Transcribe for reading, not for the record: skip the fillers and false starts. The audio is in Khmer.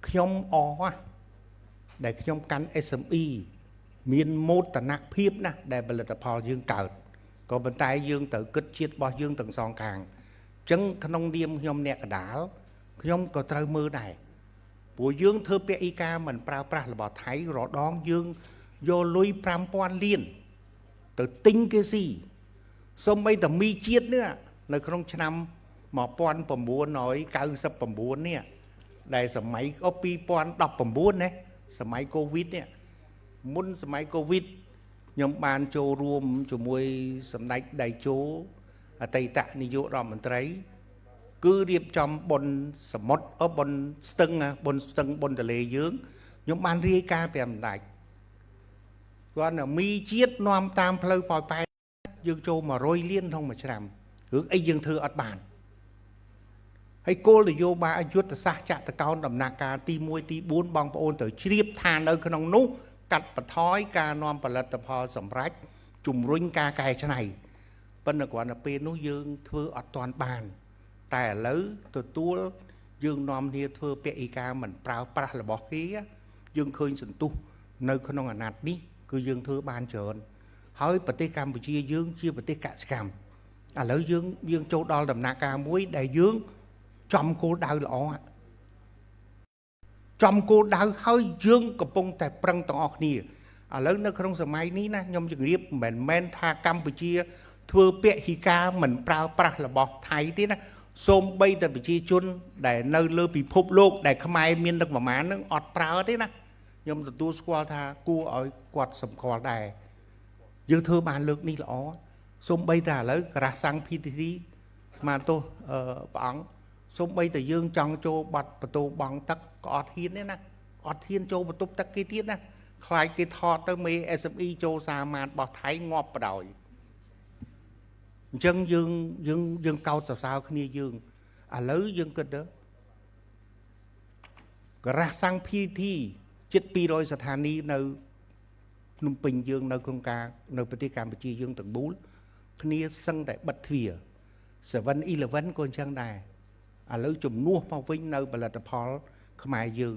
ខ្ញុំដែលខ្ញុំកាន់ SME មានមោទនភាពណាស់ដែលផលិតផលយើងកើតក៏ប៉ុន្តែយើងត្រូវគិតជាតិរបស់យើងទាំងសងខាងអញ្ចឹងក្នុងនាមខ្ញុំអ្នកកដាលខ្ញុំក៏ត្រូវមើលដែរព្រោះយើងធ្វើពាក្យអ៊ីកាមិនប្រើប្រាស់របស់ថៃរដងយើងយកលុយ 5,000 លានទៅទិញគេស៊ីសូម្បីតែមីជាតិនេះនៅក្នុងឆ្នាំ 1999 នេះដែលសម័យ2019ណាសម័យកូវីដនេះមុនសម័យកូវីដខ្ញុំបានចូលរួមជាមួយសម្ដេចដៃជោអតីតនាយករដ្ឋមន្ត្រីគឺរៀបចំបុណ្យសមុទ្របុណ្យស្ទឹងបុណ្យទន្លេយើងខ្ញុំបានរាយការណ៍ពីសម្ដេចគាត់មីជាតិនាំតាមផ្លូវប៉ោយប៉ែតយើងចូល100 លានក្នុងមួយឆ្នាំរឿងអីយើងធ្វើអត់បានហើយគោលនយោបាយយុទ្ធសាស្ត្រចក្រកោណដំណាក់កាលទី1ទី4បងប្អូនត្រូវជ្រាបថានៅក្នុងនោះកាត់បន្ថយការនាំផលិតផលសម្រេចជំរុញការកែច្នៃប៉ុន្តែគ្រាន់តែពេលនោះយើងធ្វើអត់ទាន់បានតែឥឡូវទទួលយើងនាំគ្នាធ្វើពាក្យអ៊ីកាមិនប្រើប្រាស់របស់គេយើងឃើញសន្ទុះនៅក្នុងអាណត្តិនេះគឺយើងធ្វើបានច្រើនហើយប្រទេសកម្ពុជាយើងជាប្រទេសកសិកម្មឥឡូវយើងចូលដល់ដំណាក់កាលមួយដែលយើងចំគោលដៅល្អចំគោលដៅហើយយើងកំពុងតែប្រឹងទាំងអស់គ្នាឥឡូវនៅក្នុងសម័យនេះណាខ្ញុំជម្រាបមិនមែនថាកម្ពុជាធ្វើពាក្យហ៊ីកាមិនប្រើប្រាស់របស់ថៃទេណាសូម្បីតែប្រជាជនដែលនៅលើពិភពលោកដែលខ្មែរមានទឹកប្រមាណនឹងអត់ប្រើទេណាខ្ញុំទទួលស្គាល់ថាគួរឲ្យគាត់សម្គាល់ដែរយើងធ្វើបានលើកនេះល្អសូម្បីតែឥឡូវការ៉ាសាំង PTT ស្មានទោសព្រះអង្គសូម្បីតែយើងចង់ចូលបាត់បន្ទោបងទឹកក៏អត់ហ៊ានទេណាអត់ហ៊ានចូលបន្ទប់ទឹកគេទៀតណាខ្លាចគេថតទៅមេ SME ចូលសាមាតរបស់ថៃងាប់បដ ாய் អញ្ចឹងយើងកោតសរសើរគ្នាយើងឥឡូវយើងគិតទៅការ៉ាសាំង PTT ជិត200ស្ថានីយ៍នៅភ្នំពេញយើងនៅក្នុងការនៅប្រទេសកម្ពុជាយើងទាំងមូលគ្នាសឹងតែបិទទ្វារ 7-Eleven ក៏អញ្ចឹងដែរឥឡូវជំនួសមកវិញនៅផលិតផលខ្មែរយើង